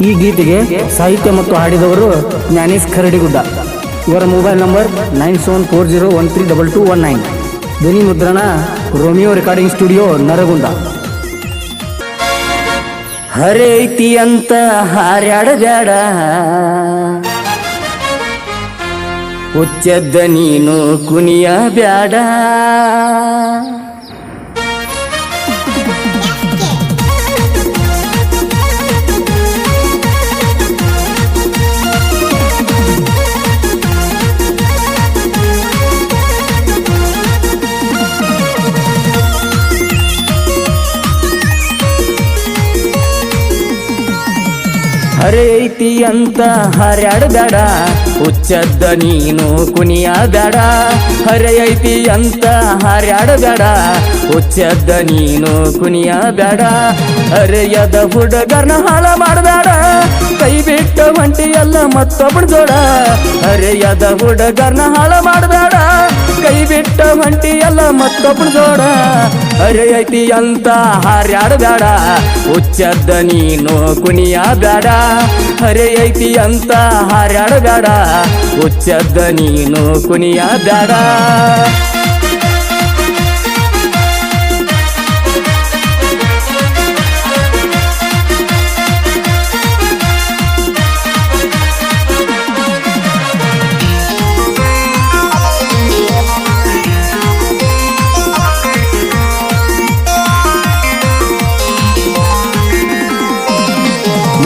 ಈ ಗೀತೆಗೆ ಸಾಹಿತ್ಯ ಮತ್ತು ಹಾಡಿದವರು ಜ್ಞಾನೇಶ್ ಖರಡಿಗುಡ್ಡ. ಇವರ ಮೊಬೈಲ್ ನಂಬರ್ 9740132219. ಧ್ವನಿ ಮುದ್ರಣ ರೋಮಿಯೋ ರೆಕಾರ್ಡಿಂಗ್ ಸ್ಟುಡಿಯೋ ನರಗುಂದ. ಹರೈತಿ ಅಂತ ಹಾರ್ಯಾಡಬೇಡ, ಹುಚ್ಚದ್ದ ನೀನು ಕುಣಿಯ ಬ್ಯಾಡ. ಹರೈತಿ ಅಂತ ಹಾರ್ಯಾಡಬೇಡ, ಹುಚ್ಚದ್ದ ನೀನು ಕುಣಿಯ ಬ್ಯಾಡ. ಹರೈತಿ ಅಂತ ಹಾರ್ಯಾಡಬೇಡ, ಹುಚ್ಚದ್ದ ನೀನು ಕುಣಿಯ ಬ್ಯಾಡ. ಹರೆಯದ ಹುಡುಗರ್ನ ಹಾಳ ಮಾಡಬೇಡ, ಕೈ ಬಿಟ್ಟ ಹೊಂಟಿ ಎಲ್ಲ ಮತ್ತೊಬ್ಬಳ ಜೋಡ. ಹರೆಯದ ಹುಡುಗರ್ನ ಹಾಳ ಮಾಡಬೇಡ, ಕೈ ಬಿಟ್ಟ ಹೊಂಟಿ ಎಲ್ಲ ಮತ್ತೊಬ್ಬಳ ಜೋಡ. ಹರೆಯೈತಿ ಅಂತ ಹಾರ್ಯಾಡಬೇಡ, ಹುಚ್ಚದ್ದ ನೀನು ಕುಣಿಯ ಬ್ಯಾಡ. ಹರೆಯೈತಿ ಅಂತ ಹಾರ್ಯಾಡಬೇಡ, ಹುಚ್ಚದ್ದ ನೀನು ಕುಣಿಯ ಬ್ಯಾಡ.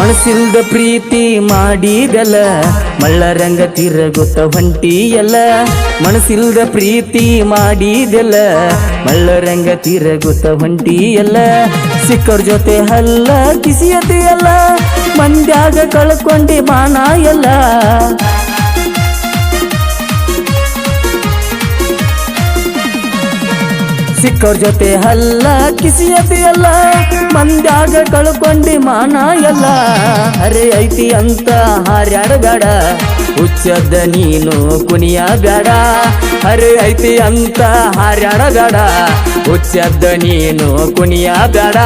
ಮನಸ್ಸಿಲ್ದ ಪ್ರೀತಿ ಮಾಡಿದೆಲ್ಲ, ಮಳ್ಳರಂಗ ತಿರುಗುತ್ತ ಹೊಂಟಿಯಲ್ಲ. ಮನಸ್ಸಿಲ್ದ ಪ್ರೀತಿ ಮಾಡಿದೆಲ್ಲ, ಮಳ್ಳರಂಗ ತಿರುಗುತ್ತ ಹೊಂಟಿಯಲ್ಲ. ಸಿಕ್ಕವ್ರ ಜೊತೆ ಹಲ್ಲ ಕಿಸಿಯತೆಯಲ್ಲ, ಮಂದ್ಯಾಗ ಕಳ್ಕೊಂಡಿ ಮಾನ ಎಲ್ಲ. ಸಿಕ್ಕವ್ರ ಜೊತೆ ಹಲ್ಲ ಕಿಸಿಯತೆಯಲ್ಲ, ಮಂದ್ಯಾಗ ಕಳ್ಕೊಂಡಿ ಮಾನ ಎಲ್ಲ. ಹರೆ ಐತಿ ಅಂತ ಹಾರ್ಯಾಡಬೇಡ, ಹುಚ್ಚದ್ದ ನೀನು ಕುಣಿಯ ಬ್ಯಾಡ. ಹರೆ ಐತಿ ಅಂತ ಹಾರ್ಯಾಡಬೇಡ, ಹುಚ್ಚದ್ದ ನೀನು ಕುಣಿಯ ಬ್ಯಾಡ.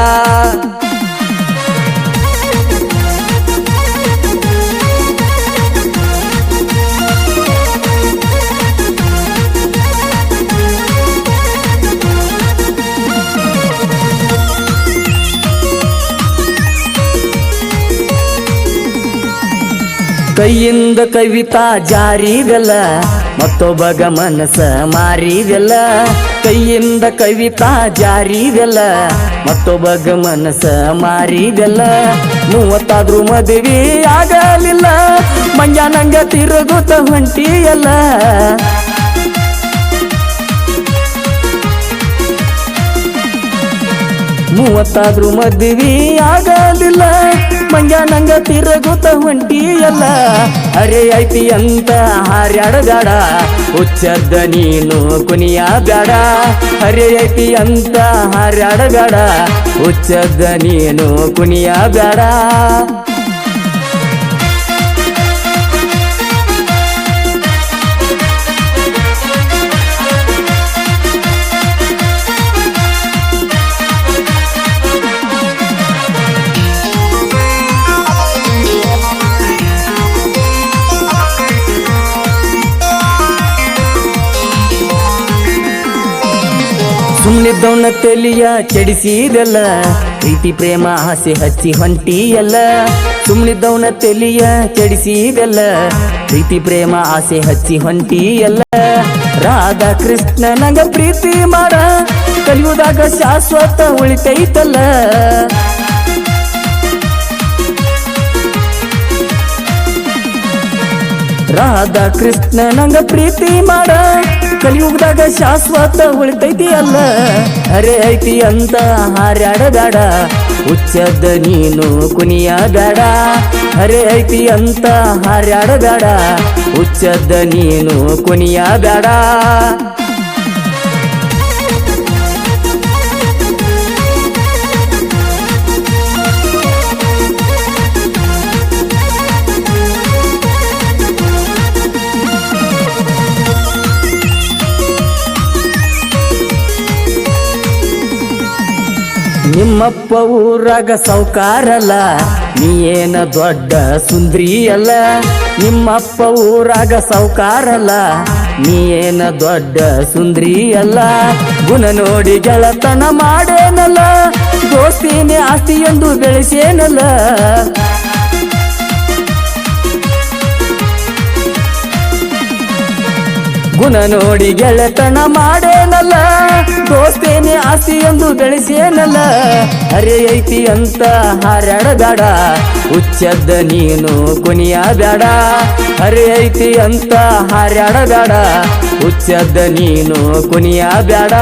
ಕೈಯಿಂದ ಕವಿತಾ ಜಾರಿದೆಲ್ಲ, ಮತ್ತೊಬ್ಬಗ ಮನಸ್ಸ ಮಾರಿದೆಲ್ಲ. ಕೈಯಿಂದ ಕವಿತಾ ಜಾರಿದೆಲ್ಲ, ಮತ್ತೊಬ್ಬಗ ಮನಸ್ಸ ಮಾರಿದೆಲ್ಲ. 30 ಮದುವೆ ಆಗಲಿಲ್ಲ, ಮಂಜಾನಂಗ ತಿರುಗುತ್ತ ಹೊಂಟಿಯಲ್ಲ. 30 ಮದುವೆ ಆಗಲಿಲ್ಲ, ಮಂಜಾನಂಗ ತಿರುಗುತ್ತ ಹೊಂಟಿಯಲ್ಲ. ಹರೆ ಐತಿ ಅಂತ ಹಾರ್ಯಾಡಬೇಡ, ಹುಚ್ಚದ್ದ ನೀನು ಕುಣಿಯ ಬ್ಯಾಡ. ಹರೆ ಐತಿ ಅಂತ ಹಾರ್ಯಾಡಬೇಡ, ಹುಚ್ಚದ್ದ ನೀನು ಕುಣಿಯ ಬ್ಯಾಡ. ಸುಮ್ಮನಿದ್ದವನ ತೆಲಿಯ ಕೆಡಿಸಿದೆಲ್ಲ, ಪ್ರೀತಿ ಪ್ರೇಮ ಆಸೆ ಹಚ್ಚಿ ಹೊಂಟಿಯಲ್ಲ. ಸುಮ್ಮನಿದ್ದವನ ತೆಲಿಯ ಕೆಡಿಸಿದೆಲ್ಲ, ಪ್ರೀತಿ ಪ್ರೇಮ ಆಸೆ ಹಚ್ಚಿ ಹೊಂಟಿಯಲ್ಲ. ರಾಧಾ ಕೃಷ್ಣ ನಂಗ ಪ್ರೀತಿ ಮಾಡ, ಕಲಿಯುವುದಾಗ ಶಾಶ್ವತ ಉಳಿತೈತಲ್ಲ. ರಾಧಾ ಕೃಷ್ಣ ನಂಗ ಪ್ರೀತಿ ಮಾಡ, ಕಲಿಯುಗದಾಗ ಶಾಶ್ವತ ಉಳಿತೈತಿ ಅಲ್ಲ. ಹರೆ ಐತಿ ಅಂತ ಹಾರ್ಯಾಡಬೇಡ, ಹುಚ್ಚದ್ದ ನೀನು ಕುಣಿಯ ಬ್ಯಾಡ. ಹರೆ ಐತಿ ಅಂತ ಹಾರ್ಯಾಡಬೇಡ, ಹುಚ್ಚದ್ದ ನೀನು ಕುಣಿಯ ಬ್ಯಾಡ. ನಿಮ್ಮಪ್ಪ ಊರಾಗ ಸೌಕಾರಲ್ಲ, ನೀ ಏನ ದೊಡ್ಡ ಸುಂದ್ರಿ ಅಲ್ಲ, ನಿಮ್ಮಪ್ಪ ಊರಾಗ ಸೌಕಾರಲ್ಲ. ನೀ ಏನ ದೊಡ್ಡ ಸುಂದ್ರಿ ಅಲ್ಲ, ಗುಣ ನೋಡಿ ಗೆಳತನ ಮಾಡೇನಲ್ಲ, ದೋಸ್ತಿನೇ ಆಸ್ತಿ ಎಂದು ಬೆಳೆಸೇನಲ್ಲ. ಗುಣ ನೋಡಿ ಗೆಳೆತನ ಮಾಡೇನಲ್ಲ, ದೋಸ್ತೇನೆ ಆಸ್ತಿ ಎಂದು ಬೆಳೆಸೇನಲ್ಲ. ಅರೆ ಐತಿ ಅಂತ ಹಾರಾಡಬೇಡ, ಹುಚ್ಚದ್ದ ನೀನು ಕುನಿಯ ಬೇಡ. ಅರೆ ಐತಿ ಅಂತ ಹಾರಾಡಬೇಡ, ಹುಚ್ಚದ್ದ ನೀನು ಕುನಿಯ ಬೇಡ.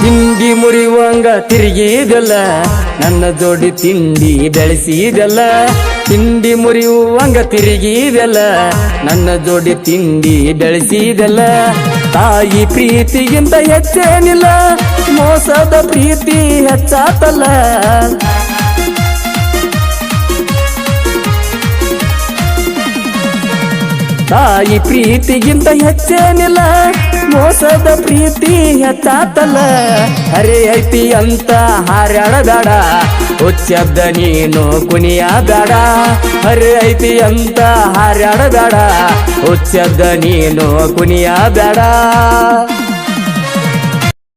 ತಿಂಡಿ ಮುರಿಯುವಂಗ ತಿರುಗಿದಲ್ಲ, ನನ್ನ ಜೋಡಿ ತಿಂಡಿ ಬೆಳೆಸಿದಲ್ಲ. ತಿಂಡಿ ಮುರಿಯುವಂಗ ತಿರುಗಿದಲ್ಲ, ನನ್ನ ಜೋಡಿ ತಿಂಡಿ ಬೆಳೆಸಿದಲ್ಲ. ತಾಯಿ ಪ್ರೀತಿಗಿಂತ ಹೆಚ್ಚೇನಿಲ್ಲ, ಮೋಸದ ಪ್ರೀತಿ ಹೆಚ್ಚಾತಲ್ಲ. ತಾಯಿ ಪ್ರೀತಿಗಿಂತ ಹೆಚ್ಚೇನಿಲ್ಲ, ಮೋಸದ ಪ್ರೀತಿ ಹೆಚ್ಚಾತಲ್ಲ. ಅರೆ ಐತಿ ಅಂತ ಹಾರಾಡಬೇಡ, ಹುಚ್ಚದ್ದ ನೀನು ಕುನಿಯ ಬೇಡ. ಅರೆ ಐತಿ ಅಂತ ಹಾರಾಡಬೇಡ, ಹುಚ್ಚದ್ದ ನೀನು ಕುನಿಯ ಬೇಡ.